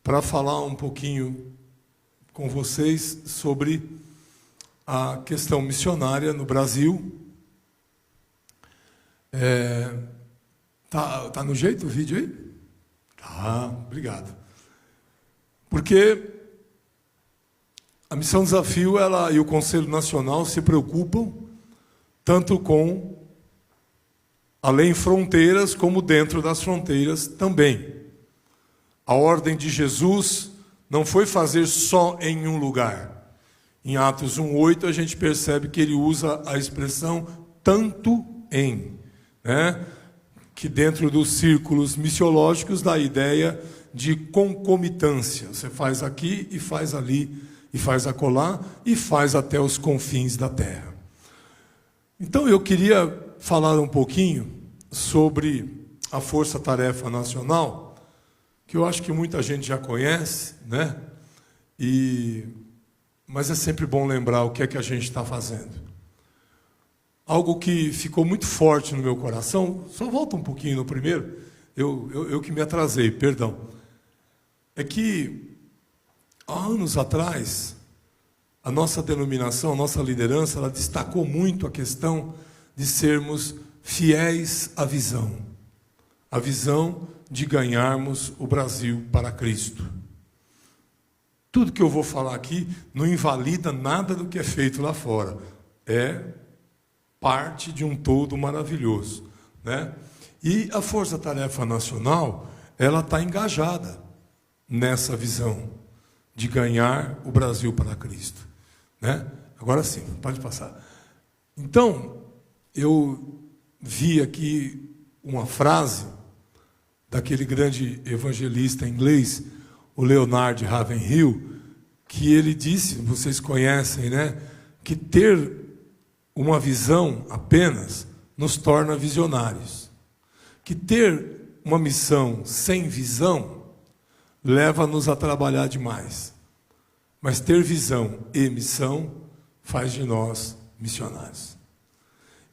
para falar um pouquinho com vocês sobre a questão missionária no Brasil. Tá no jeito o vídeo aí? Tá, obrigado. Porque a Missão Desafio e o Conselho Nacional se preocupam tanto com além fronteiras como dentro das fronteiras também. A ordem de Jesus não foi fazer só em um lugar. Em Atos 1:8 a gente percebe que ele usa a expressão tanto em, né? Que dentro dos círculos missiológicos dá a ideia de concomitância. Você faz aqui e faz ali, e faz acolá, e faz até os confins da terra. Então eu queria falar um pouquinho sobre a Força Tarefa Nacional, que eu acho que muita gente já conhece, né? Mas é sempre bom lembrar o que é que a gente está fazendo. Algo que ficou muito forte no meu coração, só volta um pouquinho no primeiro, eu que me atrasei, perdão. É que, há anos atrás, a nossa denominação, a nossa liderança, ela destacou muito a questão de sermos fiéis à visão. A visão de ganharmos o Brasil para Cristo. Tudo que eu vou falar aqui não invalida nada do que é feito lá fora. É parte de um todo maravilhoso, né? E a Força Tarefa Nacional, ela está engajada nessa visão de ganhar o Brasil para Cristo, né? Agora sim, pode passar. Então, eu vi aqui uma frase daquele grande evangelista inglês, o Leonard Ravenhill, que ele disse, vocês conhecem, né, que ter uma visão apenas nos torna visionários. Que ter uma missão sem visão leva-nos a trabalhar demais. Mas ter visão e missão faz de nós missionários.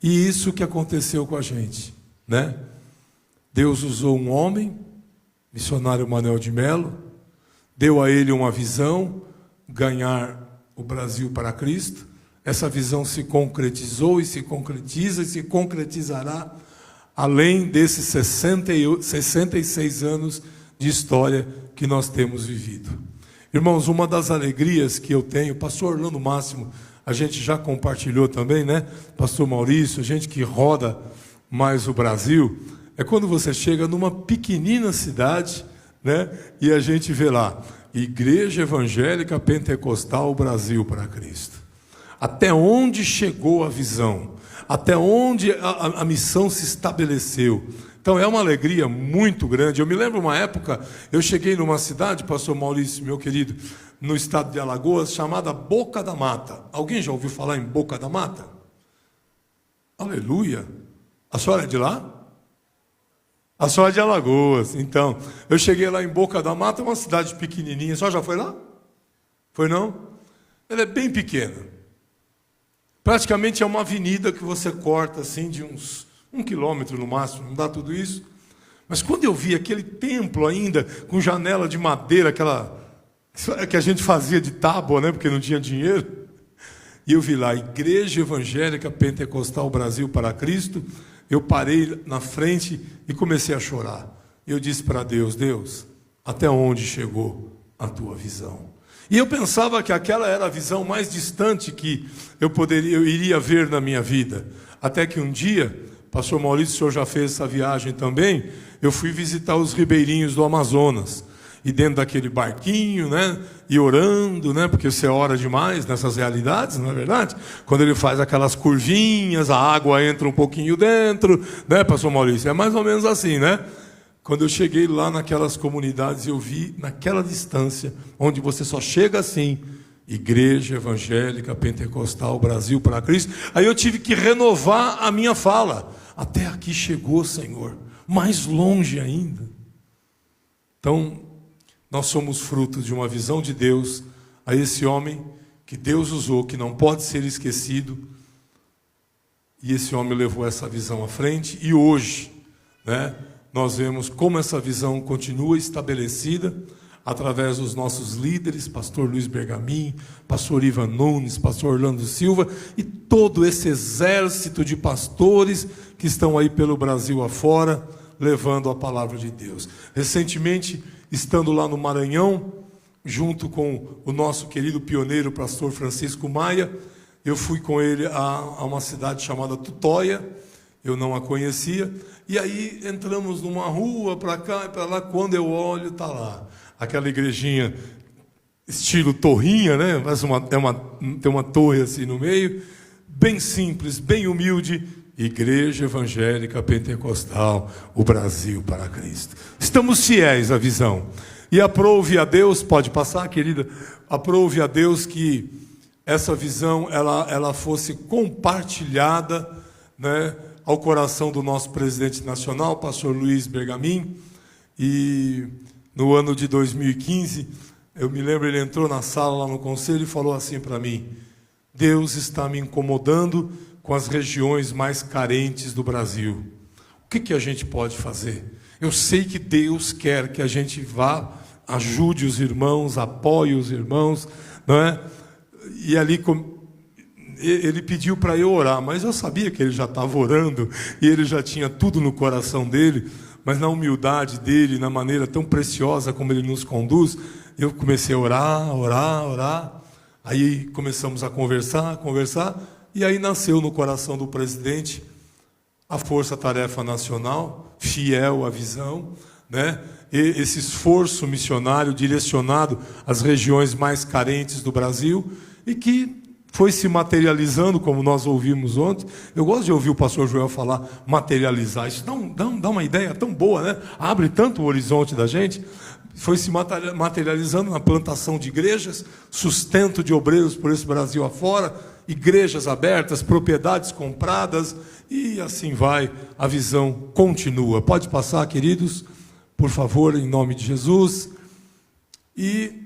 E isso que aconteceu com a gente, né? Deus usou um homem, missionário Manuel de Melo, deu a ele uma visão, ganhar o Brasil para Cristo. Essa visão se concretizou e se concretiza e se concretizará além desses 66 anos de história que nós temos vivido. Irmãos, uma das alegrias que eu tenho, pastor Orlando Máximo, a gente já compartilhou também, né? Pastor Maurício, a gente que roda mais o Brasil, é quando você chega numa pequenina cidade, né? E a gente vê lá, Igreja Evangélica Pentecostal Brasil para Cristo. Até onde chegou a visão? Até onde a missão se estabeleceu? Então é uma alegria muito grande. Eu me lembro uma época, eu cheguei numa cidade, pastor Maurício, meu querido, no estado de Alagoas, chamada Boca da Mata. Alguém já ouviu falar em Boca da Mata? Aleluia! A senhora é de lá? A senhora é de Alagoas. Então, eu cheguei lá em Boca da Mata, uma cidade pequenininha. A senhora já foi lá? Foi não? Ela é bem pequena. Praticamente é uma avenida que você corta assim de uns 1 quilômetro no máximo, não dá tudo isso. Mas quando eu vi aquele templo ainda, com janela de madeira, aquela que a gente fazia de tábua, né, porque não tinha dinheiro, e eu vi lá, Igreja Evangélica Pentecostal Brasil para Cristo, eu parei na frente e comecei a chorar. Eu disse para Deus, Deus, até onde chegou a tua visão? E eu pensava que aquela era a visão mais distante que eu iria ver na minha vida. Até que um dia, pastor Maurício, o senhor já fez essa viagem também, eu fui visitar os ribeirinhos do Amazonas. E dentro daquele barquinho, né, e orando, né, porque você ora demais nessas realidades, não é verdade? Quando ele faz aquelas curvinhas, a água entra um pouquinho dentro, né, pastor Maurício? É mais ou menos assim, né? Quando eu cheguei lá naquelas comunidades, eu vi naquela distância, onde você só chega assim, Igreja Evangélica Pentecostal Brasil para Cristo, aí eu tive que renovar a minha fala. Até aqui chegou, Senhor, mais longe ainda. Então, nós somos frutos de uma visão de Deus a esse homem que Deus usou, que não pode ser esquecido. E esse homem levou essa visão à frente. E hoje, né, nós vemos como essa visão continua estabelecida. através dos nossos líderes, pastor Luiz Bergamin, pastor Ivan Nunes, pastor Orlando Silva, e todo esse exército de pastores que estão aí pelo Brasil afora, levando a palavra de Deus. Recentemente, estando lá no Maranhão, junto com o nosso querido pioneiro, pastor Francisco Maia, eu fui com ele a uma cidade chamada Tutóia, eu não a conhecia, e aí entramos numa rua, para cá e para lá, quando eu olho, está lá, aquela igrejinha, estilo torrinha, né? Mas tem uma torre assim no meio, bem simples, bem humilde, Igreja Evangélica Pentecostal, o Brasil para Cristo. Estamos fiéis à visão, e aprove a Deus, pode passar, querida, aprove a Deus que essa visão ela fosse compartilhada, né, ao coração do nosso presidente nacional, pastor Luiz Bergamin. E no ano de 2015, eu me lembro, ele entrou na sala lá no conselho e falou assim para mim: Deus está me incomodando com as regiões mais carentes do Brasil. O que a gente pode fazer? Eu sei que Deus quer que a gente vá, ajude os irmãos, apoie os irmãos, não é? E ali ele pediu para eu orar, mas eu sabia que ele já estava orando, e ele já tinha tudo no coração dele, mas na humildade dele, na maneira tão preciosa como ele nos conduz, eu comecei a orar, aí começamos a conversar, e aí nasceu no coração do presidente a Força Tarefa Nacional, fiel à visão, né? E esse esforço missionário direcionado às regiões mais carentes do Brasil, e que foi se materializando, como nós ouvimos ontem. Eu gosto de ouvir o pastor Joel falar materializar. Isso dá uma ideia tão boa, né? Abre tanto o horizonte da gente. Foi se materializando na plantação de igrejas, sustento de obreiros por esse Brasil afora, igrejas abertas, propriedades compradas, e assim vai, a visão continua. Pode passar, queridos, por favor, em nome de Jesus. E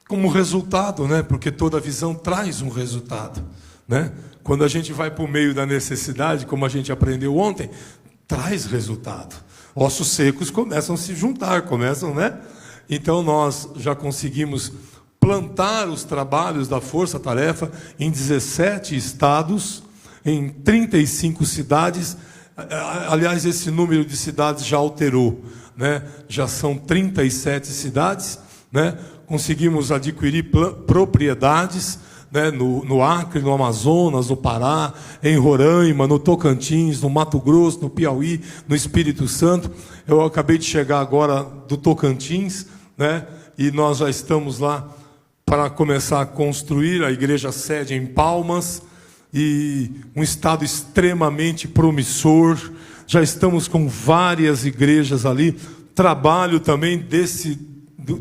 como resultado, né? Porque toda visão traz um resultado, né? Quando a gente vai para o meio da necessidade, como a gente aprendeu ontem, traz resultado. Ossos secos começam a se juntar, né? Então nós já conseguimos plantar os trabalhos da Força Tarefa em 17 estados, em 35 cidades. Aliás, esse número de cidades já alterou, né? Já são 37 cidades, né? Conseguimos adquirir propriedades, né, no Acre, no Amazonas, no Pará, em Roraima, no Tocantins, no Mato Grosso, no Piauí, no Espírito Santo. Eu acabei de chegar agora do Tocantins, né, e nós já estamos lá para começar a construir a igreja sede em Palmas, e um estado extremamente promissor. Já estamos com várias igrejas ali. Trabalho também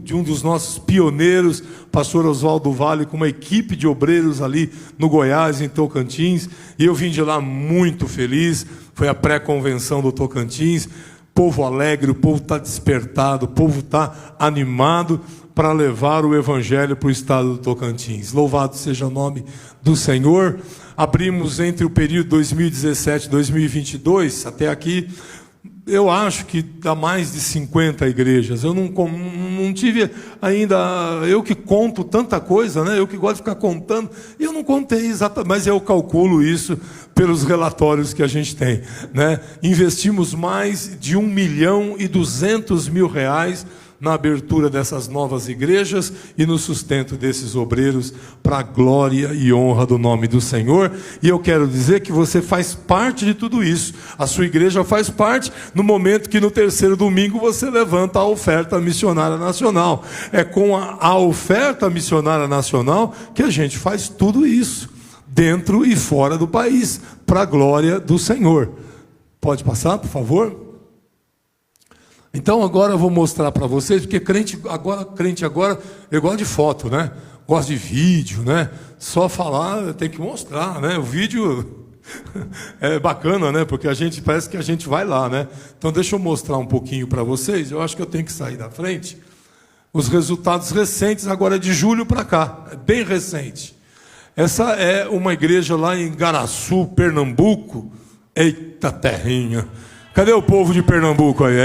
de um dos nossos pioneiros, pastor Oswaldo Vale, com uma equipe de obreiros ali no Goiás, em Tocantins, e eu vim de lá muito feliz. Foi a pré-convenção do Tocantins, povo alegre, o povo está despertado, o povo está animado para levar o evangelho para o estado do Tocantins. Louvado seja o nome do Senhor. Abrimos entre o período 2017 e 2022, até aqui, eu acho que dá mais de 50 igrejas. Eu não tive ainda, eu que conto tanta coisa, né? Eu que gosto de ficar contando, e eu não contei exatamente, mas eu calculo isso pelos relatórios que a gente tem, né? Investimos mais de R$1.200.000 na abertura dessas novas igrejas e no sustento desses obreiros, para a glória e honra do nome do Senhor. E eu quero dizer que você faz parte de tudo isso. A sua igreja faz parte no momento que no terceiro domingo você levanta a oferta missionária nacional. É com a oferta missionária nacional que a gente faz tudo isso, dentro e fora do país, para a glória do Senhor. Pode passar, por favor? Então agora eu vou mostrar para vocês, porque crente agora, eu gosto de foto, né? Gosto de vídeo, né? Só falar tem que mostrar, né? O vídeo é bacana, né? Porque parece que a gente vai lá, né? Então deixa eu mostrar um pouquinho para vocês. Eu acho que eu tenho que sair da frente. Os resultados recentes, agora de julho para cá, é bem recente. Essa é uma igreja lá em Garaçu, Pernambuco. Eita terrinha! Cadê o povo de Pernambuco aí?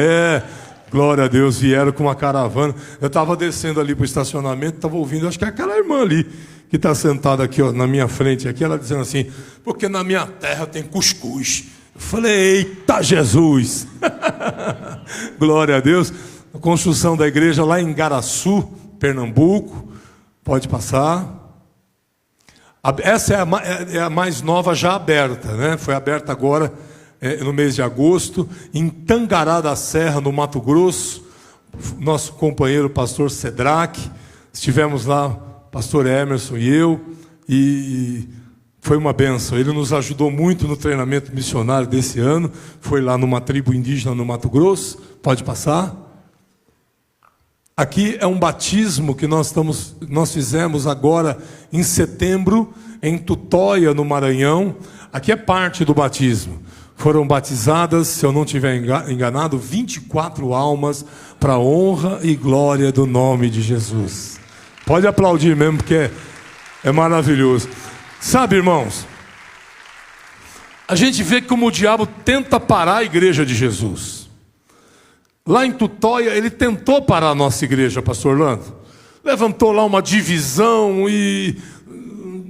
Glória a Deus, vieram com uma caravana. Eu estava descendo ali para o estacionamento, estava ouvindo, acho que é aquela irmã ali, que está sentada aqui, ó, na minha frente, aqui, ela dizendo assim, porque na minha terra tem cuscuz. Eu falei, eita Jesus! Glória a Deus. A construção da igreja lá em Garaçu, Pernambuco. Pode passar. Essa é a mais nova já aberta, né? Foi aberta agora no mês de agosto, em Tangará da Serra, no Mato Grosso. Nosso companheiro pastor Sedraque, estivemos lá, pastor Emerson e eu, e foi uma bênção. Ele nos ajudou muito no treinamento missionário desse ano. Foi lá numa tribo indígena no Mato Grosso. Pode passar. Aqui é um batismo que nós fizemos agora em setembro, em Tutóia, no Maranhão. Aqui é parte do batismo. Foram batizadas, se eu não estiver enganado, 24 almas para a honra e glória do nome de Jesus. Pode aplaudir mesmo, porque é maravilhoso. Sabe, irmãos, a gente vê como o diabo tenta parar a igreja de Jesus. Lá em Tutóia, ele tentou parar a nossa igreja, pastor Orlando. Levantou lá uma divisão e...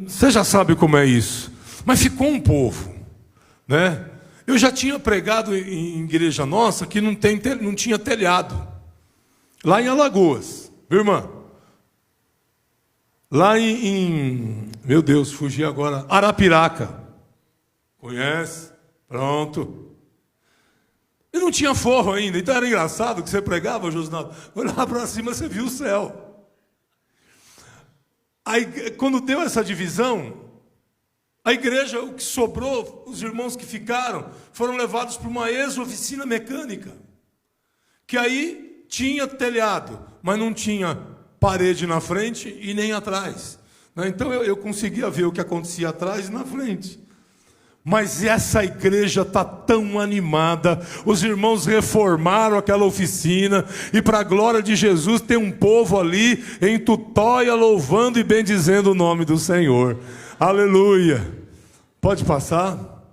Você já sabe como é isso. Mas ficou um povo, né? Eu já tinha pregado em igreja nossa que não tinha telhado. Lá em Alagoas, viu, irmã? Lá meu Deus, fugi agora. Arapiraca. Conhece? Pronto. E não tinha forro ainda. Então era engraçado que você pregava, Josinaldo. Olhava para cima, você viu o céu. Aí, quando deu essa divisão, a igreja, o que sobrou, os irmãos que ficaram, foram levados para uma ex-oficina mecânica. Que aí tinha telhado, mas não tinha parede na frente e nem atrás. Então eu conseguia ver o que acontecia atrás e na frente. Mas essa igreja está tão animada, os irmãos reformaram aquela oficina, e para a glória de Jesus tem um povo ali em Tutóia louvando e bendizendo o nome do Senhor. Aleluia! Pode passar?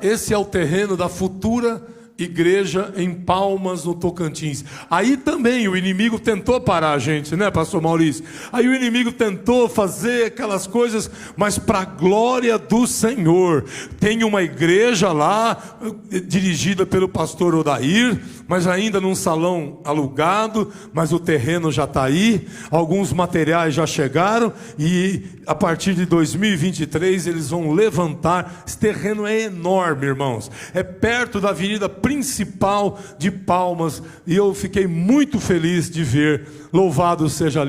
Esse é o terreno da futura igreja em Palmas, no Tocantins. Aí também o inimigo tentou parar a gente, né, pastor Maurício? Aí o inimigo tentou fazer aquelas coisas, mas para a glória do Senhor. Tem uma igreja lá, dirigida pelo pastor Odair, mas ainda num salão alugado, mas o terreno já está aí, alguns materiais já chegaram, e a partir de 2023 eles vão levantar. Esse terreno é enorme, irmãos, é perto da avenida principal de Palmas, e eu fiquei muito feliz de ver, louvado seja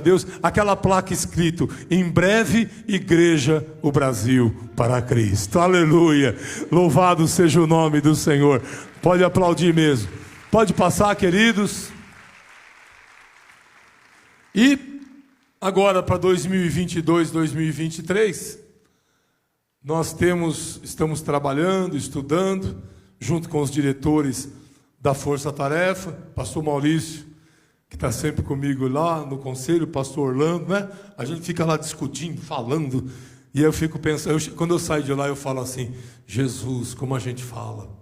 Deus, aquela placa escrito, em breve Igreja o Brasil para Cristo. Aleluia, louvado seja o nome do Senhor. Pode aplaudir mesmo. Pode passar, queridos. E agora para 2022, 2023, nós estamos trabalhando, estudando, junto com os diretores da Força Tarefa, pastor Maurício, que está sempre comigo lá no conselho, pastor Orlando, né? A gente fica lá discutindo, falando, e eu fico pensando, quando eu saio de lá eu falo assim, Jesus, como a gente fala.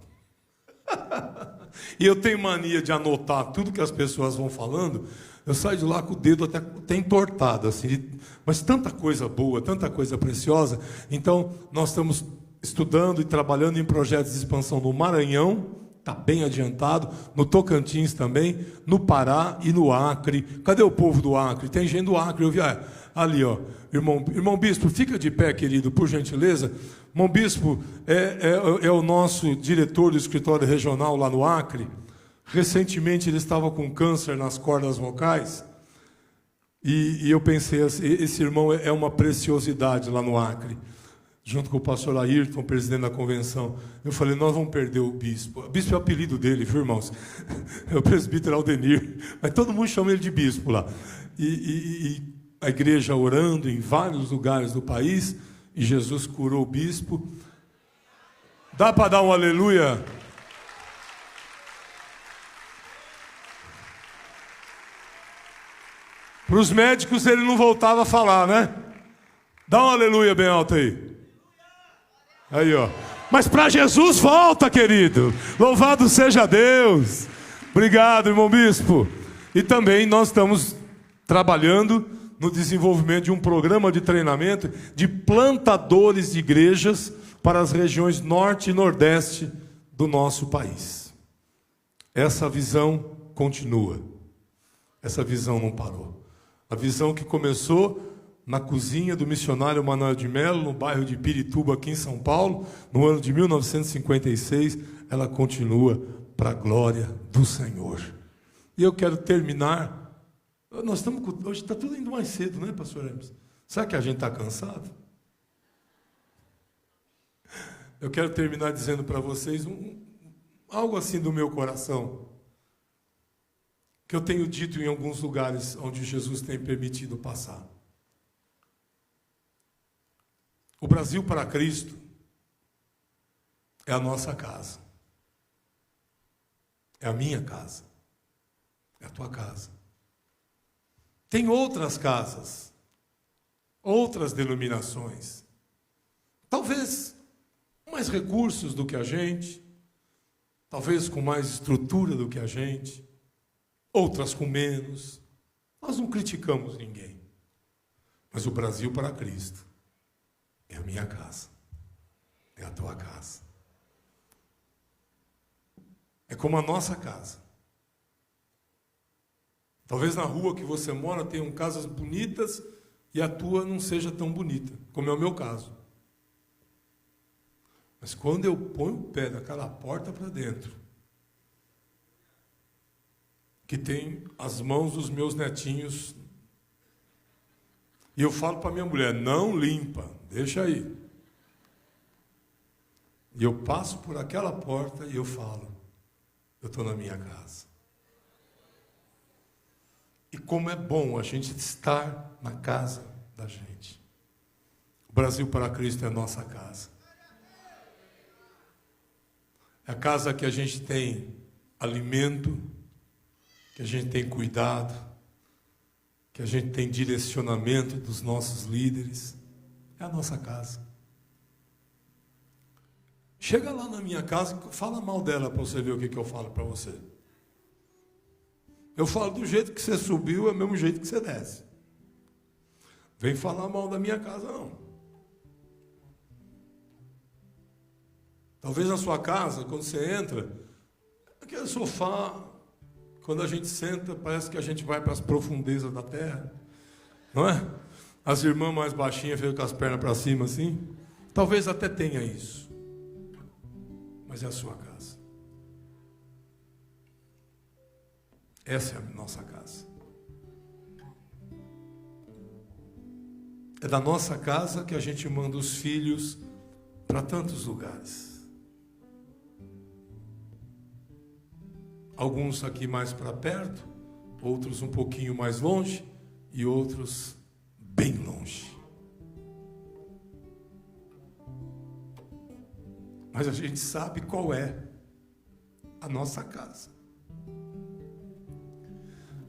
E eu tenho mania de anotar tudo que as pessoas vão falando. Eu saio de lá com o dedo até entortado, assim, mas tanta coisa boa, tanta coisa preciosa. Então, nós estamos estudando e trabalhando em projetos de expansão no Maranhão, está bem adiantado, no Tocantins também, no Pará e no Acre. Cadê o povo do Acre? Tem gente do Acre, eu vi ali, ó, irmão Bispo, fica de pé, querido, por gentileza. Irmão Bispo é o nosso diretor do escritório regional lá no Acre. Recentemente ele estava com câncer nas cordas vocais, e eu pensei assim, esse irmão é uma preciosidade lá no Acre, junto com o pastor Ayrton, presidente da convenção. Eu falei, nós vamos perder o bispo. O bispo é o apelido dele, viu, irmãos? É o presbítero Aldenir, mas todo mundo chama ele de bispo lá. E a igreja orando em vários lugares do país, e Jesus curou o bispo. Dá para dar um aleluia? Para os médicos ele não voltava a falar, né? Dá um aleluia bem alto aí. Aí, ó. Mas para Jesus volta, querido. Louvado seja Deus. Obrigado, irmão bispo. E também nós estamos trabalhando no desenvolvimento de um programa de treinamento de plantadores de igrejas para as regiões norte e nordeste do nosso país. Essa visão continua. Essa visão não parou. A visão que começou na cozinha do missionário Manuel de Melo, no bairro de Pirituba, aqui em São Paulo, no ano de 1956, ela continua para a glória do Senhor. E eu quero terminar. Nós estamos hoje está tudo indo mais cedo, né, pastor Hermes? Será que a gente está cansado? Eu quero terminar dizendo para vocês algo assim do meu coração, que eu tenho dito em alguns lugares onde Jesus tem permitido passar. O Brasil para Cristo é a nossa casa. É a minha casa. É a tua casa. Tem outras casas, outras denominações, talvez com mais recursos do que a gente, talvez com mais estrutura do que a gente, outras com menos. Nós não criticamos ninguém. Mas o Brasil para Cristo é a minha casa, é a tua casa. É como a nossa casa. Talvez na rua que você mora tenham casas bonitas e a tua não seja tão bonita, como é o meu caso. Mas quando eu ponho o pé daquela porta para dentro, que tem as mãos dos meus netinhos, e eu falo para minha mulher, não limpa, deixa aí. E eu passo por aquela porta e eu falo, eu estou na minha casa. E como é bom a gente estar na casa da gente. O Brasil para Cristo é a nossa casa. É a casa que a gente tem alimento, que a gente tem cuidado, que a gente tem direcionamento dos nossos líderes. É a nossa casa. Chega lá na minha casa, fala mal dela para você ver o que eu falo para você. Eu falo do jeito que você subiu, é o mesmo jeito que você desce. Vem falar mal da minha casa, não. Talvez na sua casa, quando você entra, aquele sofá, quando a gente senta, parece que a gente vai para as profundezas da terra. Não é? As irmãs mais baixinhas ficam com as pernas para cima assim. Talvez até tenha isso. Mas é a sua casa. Essa é a nossa casa. É da nossa casa que a gente manda os filhos para tantos lugares. Alguns aqui mais para perto, outros um pouquinho mais longe e outros bem longe. Mas a gente sabe qual é a nossa casa.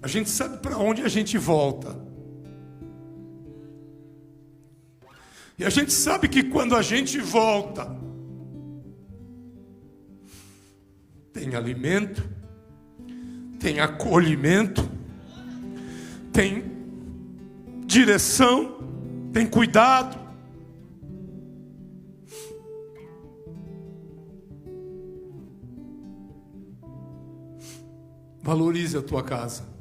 A gente sabe para onde a gente volta. E a gente sabe que quando a gente volta, tem alimento, tem acolhimento, tem direção, tem cuidado. Valorize a tua casa.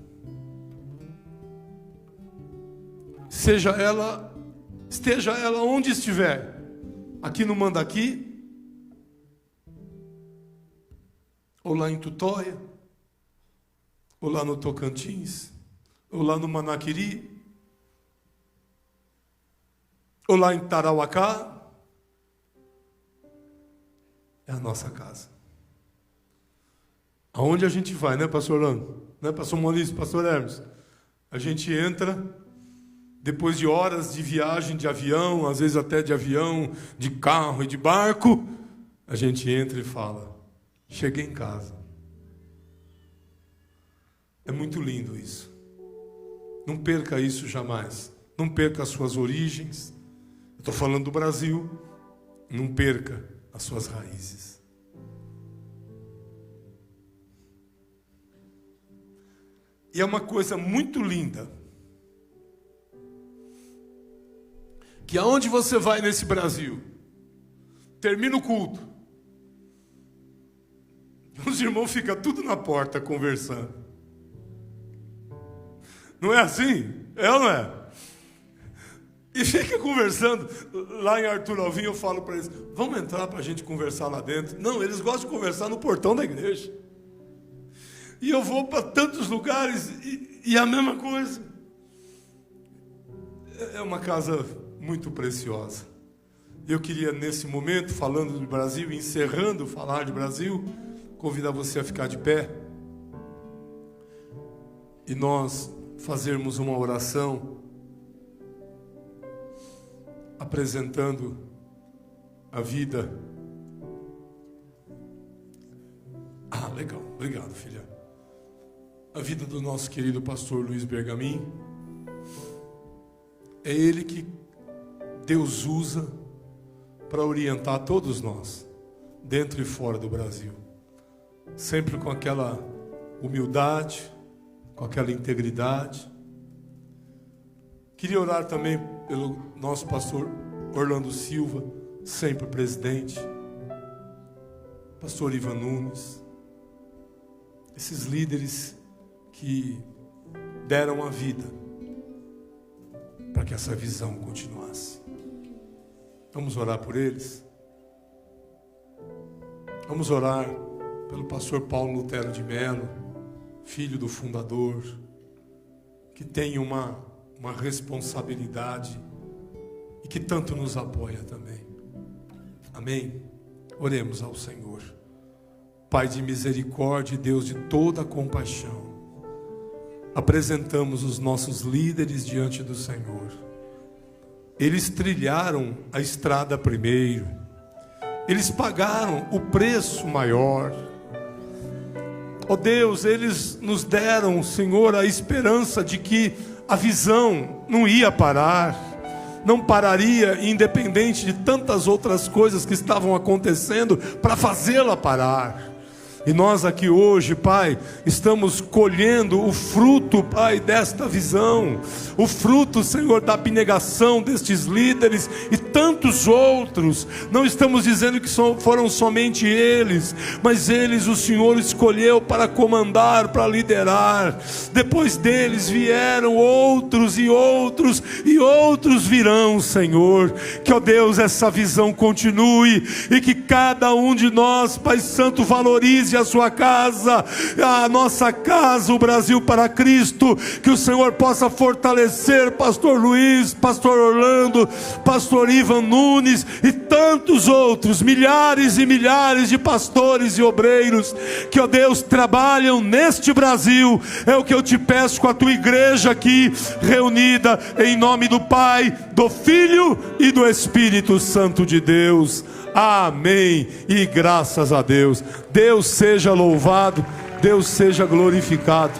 Esteja ela onde estiver, aqui no Mandaqui, ou lá em Tutóia, ou lá no Tocantins, ou lá no Manaquiri, ou lá em Tarauacá, é a nossa casa. Aonde a gente vai, né, pastor Orlando? Né, pastor Maurício, pastor Hermes? A gente entra, depois de horas de viagem de avião, às vezes até de avião, de carro e de barco, a gente entra e fala, cheguei em casa. É muito lindo isso. Não perca isso jamais. Não perca as suas origens. Estou falando do Brasil. Não perca as suas raízes. E é uma coisa muito linda, que aonde você vai nesse Brasil, termina o culto, os irmãos ficam tudo na porta conversando. Não é assim? É ou não é? E fica conversando. Lá em Arthur Alvim eu falo para eles, vamos entrar para a gente conversar lá dentro. Não, eles gostam de conversar no portão da igreja. E eu vou para tantos lugares e a mesma coisa. É uma casa muito preciosa. Eu queria nesse momento, falando do Brasil, encerrando falar de Brasil, convidar você a ficar de pé e nós fazermos uma oração apresentando a vida. Legal, obrigado, filha. A vida do nosso querido pastor Luiz Bergamin. É ele que Deus usa para orientar todos nós, dentro e fora do Brasil. Sempre com aquela humildade, com aquela integridade. Queria orar também pelo nosso pastor Orlando Silva, sempre presidente. Pastor Ivan Nunes. Esses líderes que deram a vida para que essa visão continuasse. Vamos orar por eles? Vamos orar pelo pastor Paulo Lutero de Mello, filho do fundador, que tem uma responsabilidade e que tanto nos apoia também. Amém? Oremos ao Senhor. Pai de misericórdia e Deus de toda compaixão, apresentamos os nossos líderes diante do Senhor. Eles trilharam a estrada primeiro, eles pagaram o preço maior. Ó Deus, eles nos deram, Senhor, a esperança de que a visão não ia parar, não pararia, independente de tantas outras coisas que estavam acontecendo para fazê-la parar. E nós aqui hoje, Pai, estamos colhendo o fruto, Pai, desta visão. O fruto, Senhor, da abnegação destes líderes e tantos outros. Não estamos dizendo que foram somente eles, mas eles o Senhor escolheu para comandar, para liderar. Depois deles vieram outros e outros e outros virão, Senhor. Que, ó Deus, essa visão continue e que cada um de nós, Pai Santo, valorize a sua casa, a nossa casa, o Brasil para Cristo. Que o Senhor possa fortalecer pastor Luiz, pastor Orlando, pastor Ivan Nunes e tantos outros, milhares e milhares de pastores e obreiros que, ó Deus, trabalham neste Brasil. É o que eu te peço com a tua igreja aqui reunida, em nome do Pai, do Filho e do Espírito Santo de Deus. Amém e graças a Deus. Deus seja louvado, Deus seja glorificado.